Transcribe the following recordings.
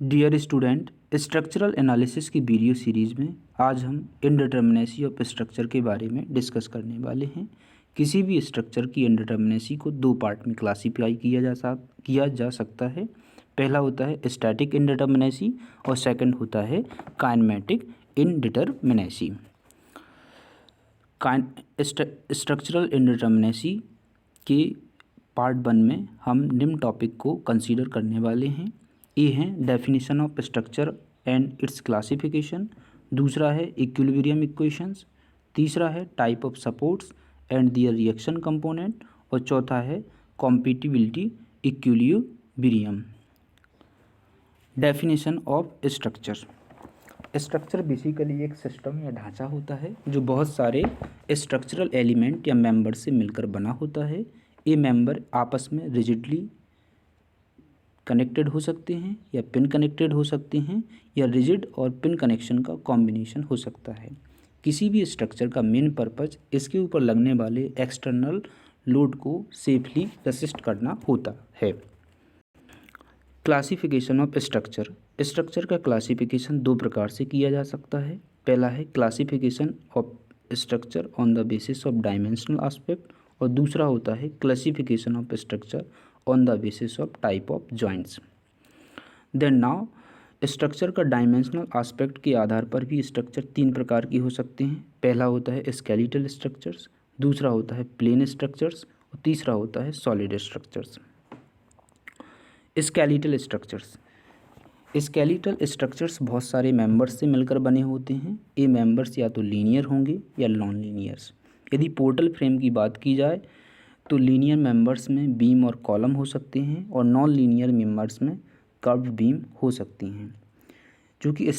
Dear student, structural analysis की video series में आज हम इनडिटर्मिनेसी ऑफ स्ट्रक्चर के बारे में डिस्कस करने वाले हैं। किसी भी स्ट्रक्चर की इनडिटर्मिनेसी को दो पार्ट में क्लासीफाई किया जा सकता है। पहला होता है स्टैटिक इनडिटर्मिनेसी और सेकंड होता है काइनेमेटिक इनडिटर्मिनेसी। स्ट्रक्चरल इनडिटर्मिनेसी के पार्ट 1 में हम निम्न टॉपिक को कंसीडर करने वाले हैं। ए है definition of structure and its classification, दूसरा है इक्विलिब्रियम इक्वेशंस, तीसरा है type of supports and their reaction component और चौथा है compatibility equilibrium. Definition of structure. Structure basically एक सिस्टम या ढांचा होता है जो बहुत सारे स्ट्रक्चरल एलिमेंट या मेंबर से मिलकर बना होता है। ये मेंबर आपस में रिजिडली कनेक्टेड हो सकते हैं या पिन कनेक्टेड हो सकते हैं या रिजिड और पिन कनेक्शन का कॉम्बिनेशन हो सकता है। किसी भी स्ट्रक्चर का मेन पर्पज इसके ऊपर लगने वाले एक्सटर्नल लोड को सेफली रेसिस्ट करना होता है। Classification of structure. स्ट्रक्चर का क्लासिफिकेशन दो प्रकार से किया जा सकता है। पहला है classification of structure on the basis of dimensional aspect और दूसरा होता है classification of structure on the basis of type of joints. Then now structure का डायमेंशनल एस्पेक्ट के आधार पर भी स्ट्रक्चर तीन प्रकार की हो सकते हैं। पहला होता है स्केलेटल स्ट्रक्चर्स, दूसरा होता है प्लेन स्ट्रक्चर्स और तीसरा होता है solid structures. Skeletal structures. Skeletal structures बहुत सारे मेंबर्स से मिलकर बने होते हैं। ये मेंबर्स या तो लीनियर होंगे या नॉन लीनियर्स। यदि पोर्टल फ्रेम की बात की जाए तो लीनियर मेंबर्स में बीम और कॉलम हो सकते हैं और नॉन लीनियर मेंबर्स में कर्व्ड बीम हो सकती हैं। जो कि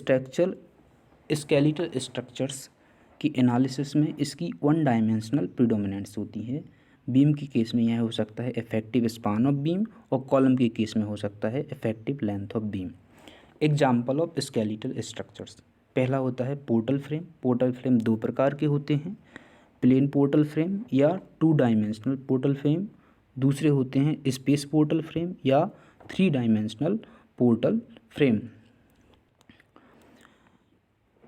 स्केलेटल स्ट्रक्चर्स की एनालिसिस में इसकी वन डायमेंशनल प्रीडोमिनेंस होती है। बीम के केस में यह हो सकता है इफेक्टिव स्पान ऑफ बीम और कॉलम के केस में हो सकता है effective length of beam. Example of skeletal structures. पहला होता है पोर्टल फ्रेम। पोर्टल फ्रेम दो प्रकार के होते हैं, प्लेन पोर्टल फ्रेम या टू डायमेंशनल पोर्टल फ्रेम। दूसरे होते हैं स्पेस पोर्टल फ्रेम या three dimensional portal frame.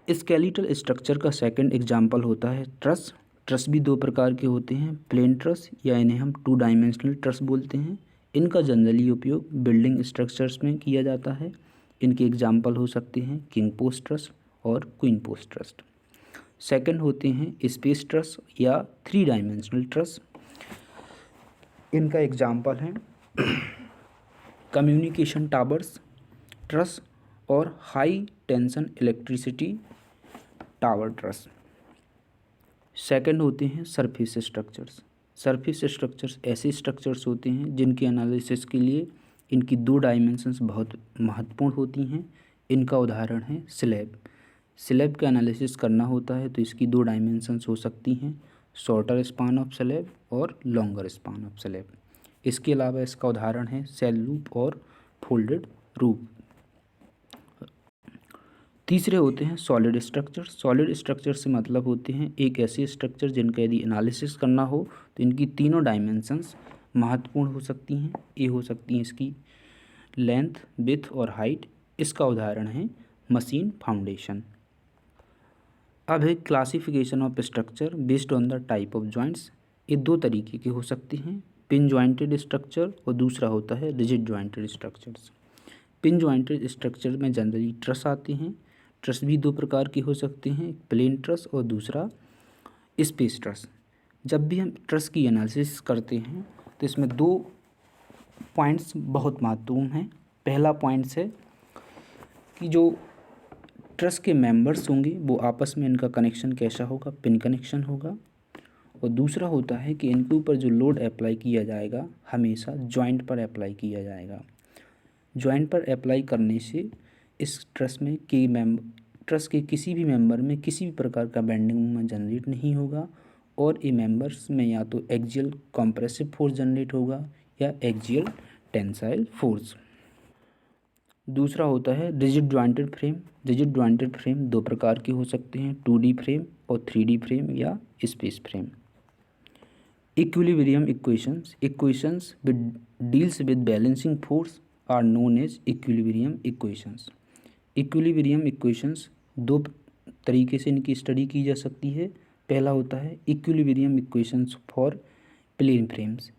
Skeletal structure का सेकंड एग्जाम्पल होता है ट्रस। ट्रस भी दो प्रकार के होते हैं, प्लेन ट्रस या इन्हें हम टू डायमेंशनल ट्रस बोलते हैं। इनका जनरली उपयोग बिल्डिंग स्ट्रक्चर्स में किया जाता है। इनके एग्जाम्पल हो सकते हैं किंग पोस्ट ट्रस और क्वीन पोस्ट ट्रस। सेकंड होते हैं स्पेस ट्रस या थ्री डायमेंशनल ट्रस। इनका एग्जाम्पल है कम्युनिकेशन टावर्स ट्रस और high tension electricity tower truss. Second होते हैं सरफेस स्ट्रक्चर्स। सरफेस स्ट्रक्चर्स ऐसे स्ट्रक्चर्स होते हैं जिनके एनालिसिस के लिए इनकी दो डायमेंशंस बहुत महत्वपूर्ण होती हैं। इनका उदाहरण है स्लैब। स्लैब का एनालिसिस करना होता है तो इसकी दो डायमेंशंस हो सकती हैं, शॉर्टर स्पान ऑफ स्लैब और लॉन्गर स्पान ऑफ स्लैब। इसके अलावा इसका उदाहरण है सेल रूफ और फोल्डेड रूफ। तीसरे होते हैं सॉलिड स्ट्रक्चर। सॉलिड स्ट्रक्चर से मतलब होते हैं एक ऐसे स्ट्रक्चर जिनका यदि एनालिसिस करना हो तो इनकी तीनों डायमेंशंस महत्वपूर्ण हो सकती हैं। ये हो सकती हैं इसकी लेंथ, विड्थ और हाइट। इसका उदाहरण है मशीन फाउंडेशन। अब है classification of structure based on the type of joints. ये दो तरीके के हो सकते हैं, पिन जॉइंटेड स्ट्रक्चर और दूसरा होता है rigid jointed structures. Pin jointed structure में जनरली ट्रस आते हैं। ट्रस भी दो प्रकार के हो सकते हैं, प्लेन ट्रस और दूसरा स्पेस ट्रस। जब भी हम ट्रस की एनालिसिस करते हैं तो इसमें दो पॉइंट्स बहुत महत्वपूर्ण हैं। पहला पॉइंट्स है कि जो ट्रस के मेंबर्स होंगे वो आपस में इनका कनेक्शन कैसा होगा, पिन कनेक्शन होगा। और दूसरा होता है कि इनके ऊपर जो लोड अप्लाई किया जाएगा हमेशा जॉइंट पर अप्लाई किया जाएगा। जॉइंट पर अप्लाई करने से इस ट्रस के किसी भी मेंबर में किसी भी प्रकार का बेंडिंग मूवमेंट जनरेट नहीं होगा और ये मेंबर्स में या तो एक्सियल कॉम्प्रेसिव फोर्स जनरेट होगा या एक्सियल टेंसाइल फोर्स। दूसरा होता है rigid jointed frame. Rigid jointed frame दो प्रकार के हो सकते हैं, 2D फ्रेम और 3D फ्रेम या space frame. Equilibrium equations. Equations with deals with balancing force are known as equilibrium equations. Equilibrium equations दो तरीके से इनकी स्टडी की जा सकती है। पहला होता है equilibrium equations for plane frames.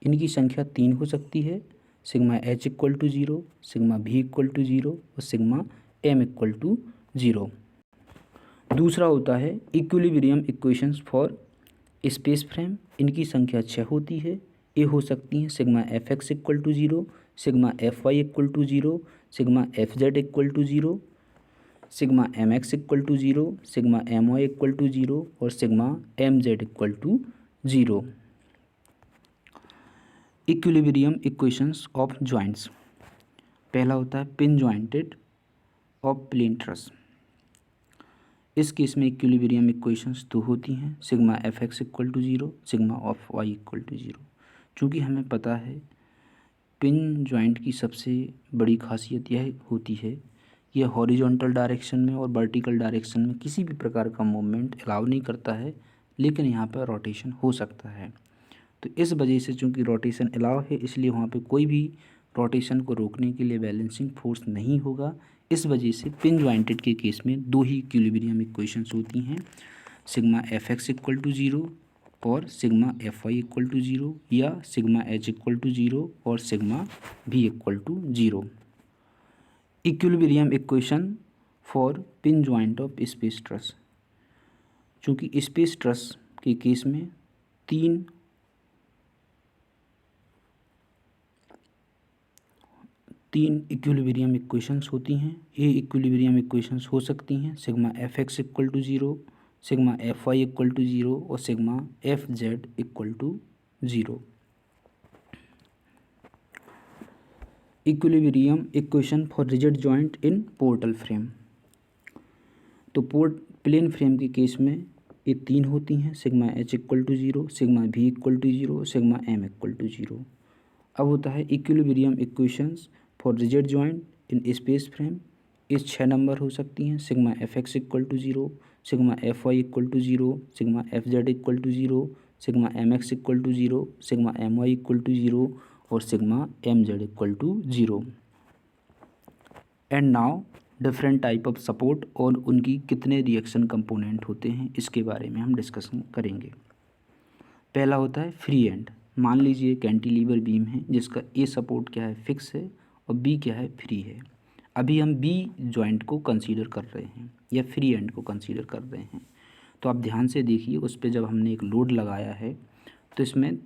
इनकी संख्या 3 हो सकती है, sigma H equal to 0, sigma V equal to 0 और सिग्मा एम इक्वल टू 0। दूसरा होता है equilibrium equations for space frame. इनकी संख्या 6 होती है। ये हो सकती हैं sigma F X equal to 0, sigma F Y equal to 0, sigma F Z equal to 0, sigma M X equal to 0, sigma M Y equal to 0 और sigma M Z equal to 0। Equilibrium equations of joints. पहला होता है pin jointed of plane truss. इस case में equilibrium equations 2 होती हैं, sigma F X equal to 0, sigma F Y equal to 0। चूँकि हमें पता है पिन जॉइंट की सबसे बड़ी खासियत यह होती है यह हॉरिजॉन्टल डायरेक्शन में और वर्टिकल डायरेक्शन में किसी भी प्रकार का मूवमेंट अलाउ नहीं करता है, लेकिन यहाँ पर रोटेशन हो सकता है। तो इस वजह से चूँकि रोटेशन अलाउ है, इसलिए वहाँ पे कोई भी रोटेशन को रोकने के लिए बैलेंसिंग फोर्स नहीं होगा। इस वजह से पिन जॉइंटेड के केस में 2 ही इक्विलिब्रियम इक्वेशंस होती हैं, sigma F X equal to 0 और sigma F Y equal to 0, या सिग्मा एच इक्वल टू 0 और sigma V equal to 0। Equilibrium equation for pin joint of space truss. चूँकि space truss के case में तीन equilibrium equations होती हैं। ये इक्विलिब्रियम इक्वेशंस हो सकती हैं sigma F X equal to 0, sigma F Y equal to 0 और sigma F Z equal to 0। Equilibrium equation for rigid joint in portal frame. तो प्लेन फ्रेम के केस में ये 3 होती हैं, sigma H equal to 0, sigma V equal to 0, sigma M equal to 0। अब होता है equilibrium equations for rigid joint in space frame. इस 6 नंबर हो सकती हैं, sigma F X equal to 0, sigma F Y equal to 0, sigma F Z equal to 0, sigma M X equal to 0, sigma M Y equal to 0 और sigma M Z equal to 0। And now different type of support और उनकी कितने reaction component होते हैं इसके बारे में हम डिस्कशन करेंगे। पहला होता है फ्री एंड। मान लीजिए कैंटिलीवर बीम है जिसका ए सपोर्ट क्या है, फिक्स है, और बी क्या है, फ्री है। अभी हम बी जॉइंट को कंसीडर कर रहे हैं या फ्री एंड को कंसीडर कर रहे हैं। तो आप ध्यान से देखिए, उस पर जब हमने एक लोड लगाया है तो इसमें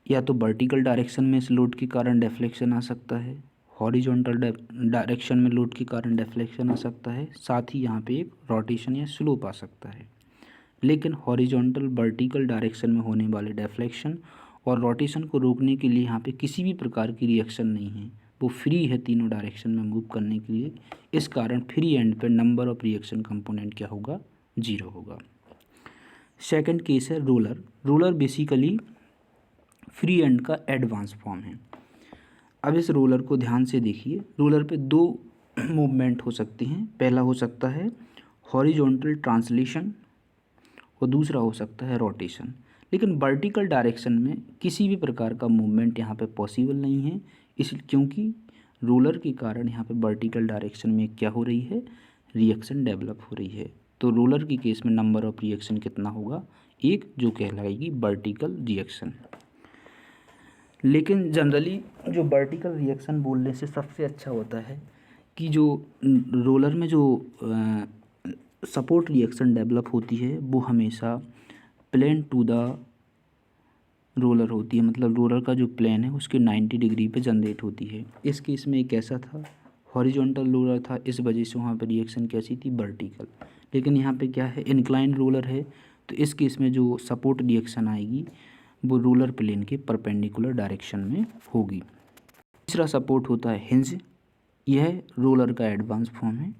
या तो वर्टिकल डायरेक्शन में इस लोड के कारण डेफ्लेक्शन आ सकता है, हॉरिजॉन्टल डायरेक्शन में लोड के कारण डेफ्लेक्शन आ सकता है, साथ ही यहाँ पे एक रोटेशन या स्लोप आ सकता है। लेकिन हॉरिजॉन्टल वर्टिकल डायरेक्शन में होने वाले डेफ्लेक्शन और रोटेशन को रोकने के लिए यहाँ पे किसी भी प्रकार की रिएक्शन नहीं है, वो फ्री है तीनों डायरेक्शन में मूव करने के लिए। इस कारण फ्री एंड पे नंबर ऑफ रिएक्शन कंपोनेंट क्या होगा, 0 होगा। सेकंड केस है roller. Roller basically free and का एडवांस फॉर्म है। अब इस रोलर को ध्यान से देखिए, रोलर पे 2 मूवमेंट हो सकते हैं। पहला हो सकता है हॉरिजॉन्टल ट्रांसलेशन और दूसरा हो सकता है रोटेशन। लेकिन वर्टिकल डायरेक्शन में किसी भी प्रकार का मूवमेंट यहाँ पे पॉसिबल नहीं है, क्योंकि रोलर के कारण यहाँ पे वर्टिकल डायरेक्शन में क्या हो रही है, रिएक्शन डेवलप हो रही है। तो रोलर के केस में नंबर ऑफ रिएक्शन कितना होगा, 1, जो कहलाएगी वर्टिकल रिएक्शन। लेकिन जनरली जो वर्टिकल रिएक्शन बोलने से सबसे अच्छा होता है कि जो रोलर में जो सपोर्ट रिएक्शन डेवलप होती है वो हमेशा प्लेन टू द रोलर होती है। मतलब रोलर का जो प्लेन है उसके 90 डिग्री पे जनरेट होती है। इस केस में एक ऐसा था, हॉरिजॉन्टल रोलर था, इस वजह से वहाँ पर रिएक्शन कैसी थी, वर्टिकल। लेकिन यहाँ पे क्या है, इंक्लाइन रोलर है, तो इस केस में जो सपोर्ट रिएक्शन आएगी वो रोलर प्लेन के परपेंडिकुलर डायरेक्शन में होगी। तीसरा सपोर्ट होता है हिंज। यह रोलर का एडवांस फॉर्म है।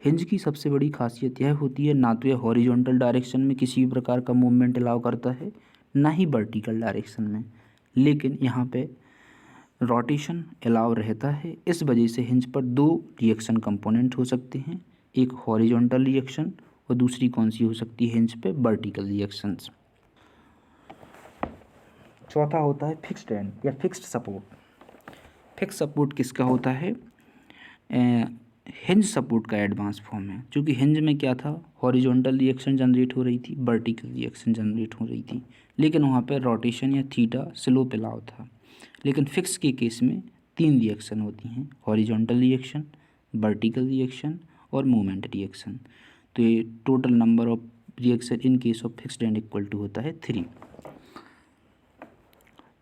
हिंज की सबसे बड़ी खासियत यह होती है, ना तो यह हॉरिजॉन्टल डायरेक्शन में किसी भी प्रकार का मूवमेंट अलाउ करता है, ना ही वर्टिकल डायरेक्शन में, लेकिन यहाँ पे रोटेशन अलाउ रहता है। इस वजह से हिंज पर 2 रिएक्शन कंपोनेंट हो सकते हैं, एक हॉरिजॉन्टल रिएक्शन और दूसरी कौन सी हो सकती है हिंज पे, वर्टिकल रिएक्शंस। चौथा होता है फिक्स्ड एंड या फिक्स्ड सपोर्ट। फिक्स सपोर्ट किसका होता है? हिंज सपोर्ट का एडवांस फॉर्म है। क्योंकि हिंज में क्या था, हॉरिजॉन्टल रिएक्शन जनरेट हो रही थी, वर्टिकल रिएक्शन जनरेट हो रही थी, लेकिन वहाँ पे रोटेशन या थीटा स्लोप अलाउ था। लेकिन फिक्स के केस में 3 रिएक्शन होती हैं, हॉरिजॉन्टल रिएक्शन, वर्टिकल रिएक्शन और मोमेंट रिएक्शन। तो ये total number of reaction in case of fixed end equal to होता है 3।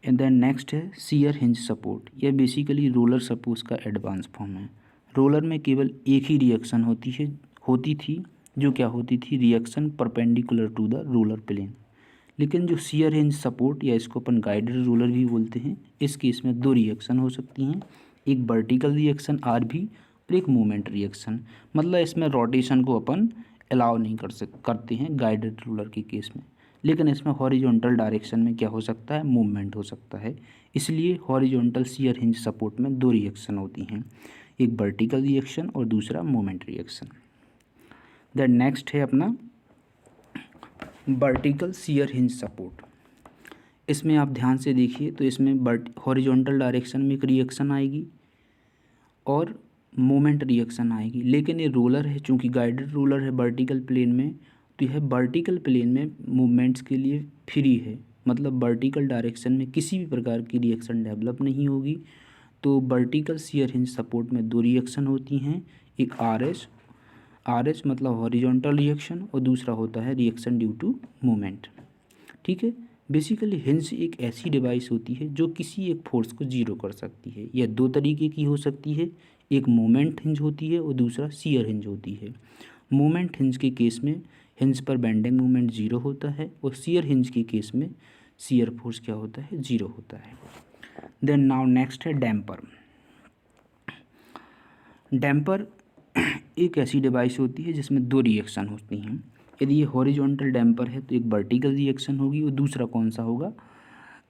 एंड देन नेक्स्ट है शियर हिंज सपोर्ट। यह बेसिकली रोलर सपोर्ट का एडवांस फॉर्म है। रोलर में केवल एक ही रिएक्शन होती थी, जो क्या होती थी, reaction perpendicular to the roller plane. लेकिन जो शियर हिंज सपोर्ट या इसको अपन गाइडेड रोलर भी बोलते हैं, इस केस में 2 रिएक्शन हो सकती हैं, एक वर्टिकल रिएक्शन RV और एक मूवमेंट रिएक्शन। मतलब इसमें रोटेशन को अपन अलाउ नहीं करते हैं गाइडेड रोलर के केस में, लेकिन इसमें हॉरिजॉन्टल डायरेक्शन में क्या हो सकता है, मूवमेंट हो सकता है। इसलिए हॉरिजॉन्टल शियर हिंज सपोर्ट में 2 रिएक्शन होती हैं, एक वर्टिकल रिएक्शन और दूसरा मूवमेंट रिएक्शन। देन नेक्स्ट है अपना वर्टिकल शियर हिंज सपोर्ट। इसमें आप ध्यान से देखिए तो इसमें हॉरिजॉन्टल डायरेक्शन में एक रिएक्शन आएगी और मोमेंट रिएक्शन आएगी। लेकिन ये रोलर है, चूँकि गाइडेड रोलर है वर्टिकल प्लेन में, तो यह वर्टिकल प्लेन में मूवमेंट्स के लिए फ्री है। मतलब वर्टिकल डायरेक्शन में किसी भी प्रकार की रिएक्शन डेवलप नहीं होगी। तो वर्टिकल शियर हिंज सपोर्ट में 2 रिएक्शन होती हैं, एक आर एच मतलब हॉरिजॉन्टल रिएक्शन और दूसरा होता है रिएक्शन ड्यू टू मूवमेंट। ठीक है। बेसिकली हिंज एक ऐसी डिवाइस होती है जो किसी एक फोर्स को जीरो कर सकती है। यह 2 तरीके की हो सकती है, एक मोमेंट हिंज होती है और दूसरा शियर हिंज होती है। मोमेंट हिंज के केस में हिंज पर बेंडिंग मोमेंट 0 होता है और शियर हिंज के केस में शियर फोर्स क्या होता है, 0 होता है। देन नाउ नेक्स्ट है डैम्पर। डैम्पर एक ऐसी डिवाइस होती है जिसमें 2 रिएक्शन होती हैं। यदि ये हॉरिजॉन्टल डैम्पर है तो एक वर्टिकल रिएक्शन होगी और दूसरा कौन सा होगा,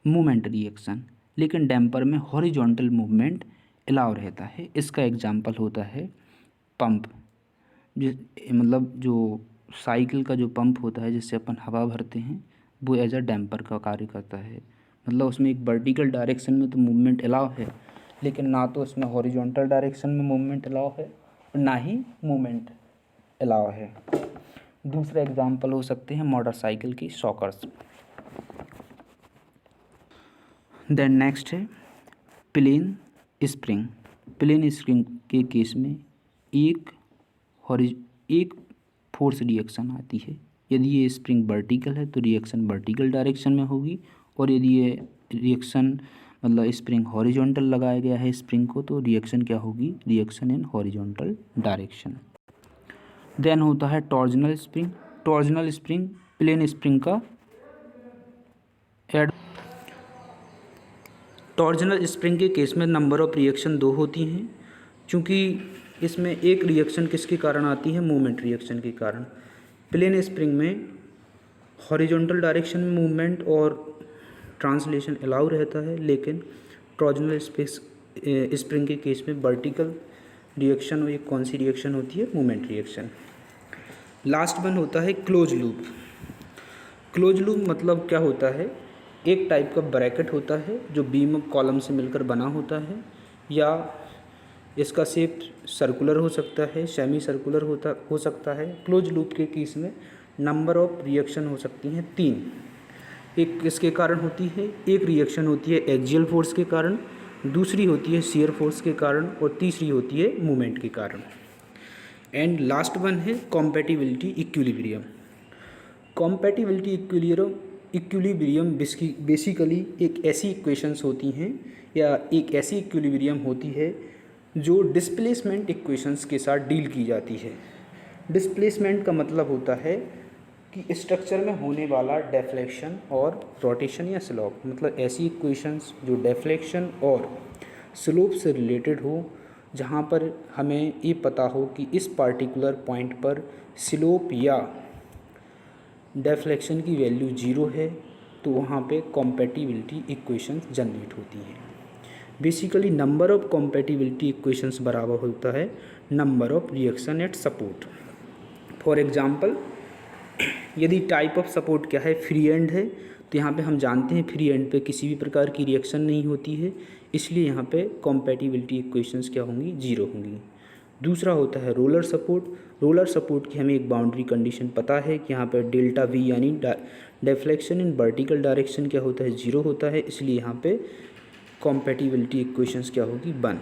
मूवमेंट रिएक्शन। लेकिन डैम्पर में हॉरिजॉन्टल मूवमेंट अलाउ रहता है। इसका एग्जांपल होता है पंप, मतलब जो साइकिल का जो पंप होता है जिससे अपन हवा भरते हैं, वो एज अ डैम्पर का कार्य करता है। मतलब उसमें एक वर्टिकल डायरेक्शन में तो मूवमेंट अलाउ है, लेकिन ना तो उसमें हॉरिजॉन्टल डायरेक्शन में मूवमेंट अलाउ है और ना ही मूवमेंट अलाउ है। दूसरा एग्जांपल हो सकते हैं मोटरसाइकिल की शॉकर्स। देन नेक्स्ट है प्लेन स्प्रिंग। प्लेन स्प्रिंग के केस में एक फोर्स रिएक्शन आती है। यदि ये स्प्रिंग वर्टिकल है तो रिएक्शन वर्टिकल डायरेक्शन में होगी, और यदि ये रिएक्शन मतलब स्प्रिंग हॉरिजॉन्टल लगाया गया है स्प्रिंग को, तो रिएक्शन क्या होगी, reaction in horizontal direction. Then होता है torsional spring. Torsional spring plane spring का टॉर्जनल स्प्रिंग के केस में नंबर ऑफ रिएक्शन 2 होती हैं, क्योंकि इसमें एक रिएक्शन किसके कारण आती है, मूवमेंट रिएक्शन के कारण। प्लेन स्प्रिंग में हॉरिजॉन्टल डायरेक्शन में मूवमेंट और ट्रांसलेशन अलाउ रहता है, लेकिन टॉर्जनल स्प्रिंग के केस में वर्टिकल रिएक्शन और एक कौन सी रिएक्शन होती है, मूवमेंट रिएक्शन। लास्ट वन होता है क्लोज लूप। क्लोज लूप मतलब क्या होता है, एक टाइप का ब्रैकेट होता है जो बीम और कॉलम से मिलकर बना होता है, या इसका शेप सर्कुलर हो सकता है, सेमी सर्कुलर हो सकता है। क्लोज लूप के केस में नंबर ऑफ रिएक्शन हो सकती हैं 3। एक किसके कारण होती है, एक रिएक्शन होती है एक्सियल फोर्स के कारण, दूसरी होती है शियर फोर्स के कारण और तीसरी होती है मूवमेंट के कारण। एंड लास्ट वन है compatibility equilibrium. Compatibility equilibrium basically एक ऐसी इक्वेशंस होती हैं या एक ऐसी इक्विलिब्रियम होती है जो डिस्प्लेसमेंट इक्वेशंस के साथ डील की जाती है। डिस्प्लेसमेंट का मतलब होता है कि स्ट्रक्चर में होने वाला डेफ्लेक्शन और रोटेशन या स्लोप, मतलब ऐसी इक्वेशंस जो डेफ्लेक्शन और स्लोप से रिलेटेड हो, जहाँ पर हमें ये पता हो कि इस पार्टिकुलर पॉइंट पर स्लोप या डेफ्लेक्शन की वैल्यू 0 है, तो वहाँ पे कॉम्पैटिबिलिटी इक्वेशंस जनरेट होती हैं। Basically number of compatibility equations बराबर होता है number of reaction at support. For example, यदि टाइप ऑफ सपोर्ट क्या है, फ्री एंड है, तो यहाँ पे हम जानते हैं फ्री एंड पे किसी भी प्रकार की रिएक्शन नहीं होती है। इसलिए यहाँ पे कॉम्पैटिबिलिटी इक्वेशंस क्या होंगी, 0 होंगी। दूसरा होता है रोलर सपोर्ट। रोलर सपोर्ट की हमें एक बाउंड्री कंडीशन पता है कि यहाँ पर डेल्टा वी यानी डिफ्लेक्शन इन वर्टिकल डायरेक्शन क्या होता है, 0 होता है, इसलिए यहाँ पे कॉम्पैटिबिलिटी इक्वेशंस क्या होगी, 1।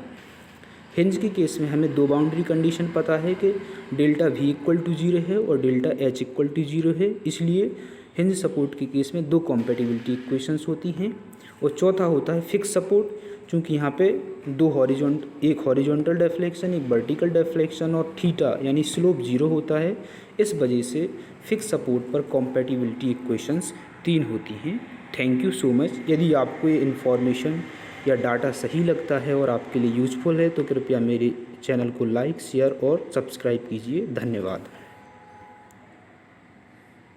हिंज के केस में हमें दो बाउंड्री कंडीशन पता है कि डेल्टा वी इक्वल टू 0 है और डेल्टा एच इक्वल टू 0 है, इसलिए हिंज सपोर्ट के केस में दो कॉम्पैटिबिलिटी इक्वेशंस होती हैं। और चौथा होता है फिक्स सपोर्ट, क्योंकि यहाँ पे एक हॉरिजॉन्टल डेफ्लेक्शन, एक वर्टिकल डेफ्लेक्शन और थीटा यानी स्लोप 0 होता है, इस वजह से फिक्स सपोर्ट पर कॉम्पैटिबिलिटी इक्वेशंस 3 होती हैं। Thank you so much. यदि आपको ये इन्फॉर्मेशन या डाटा सही लगता है और आपके लिए यूज़फुल है तो कृपया मेरे चैनल को लाइक, शेयर और सब्सक्राइब कीजिए। धन्यवाद।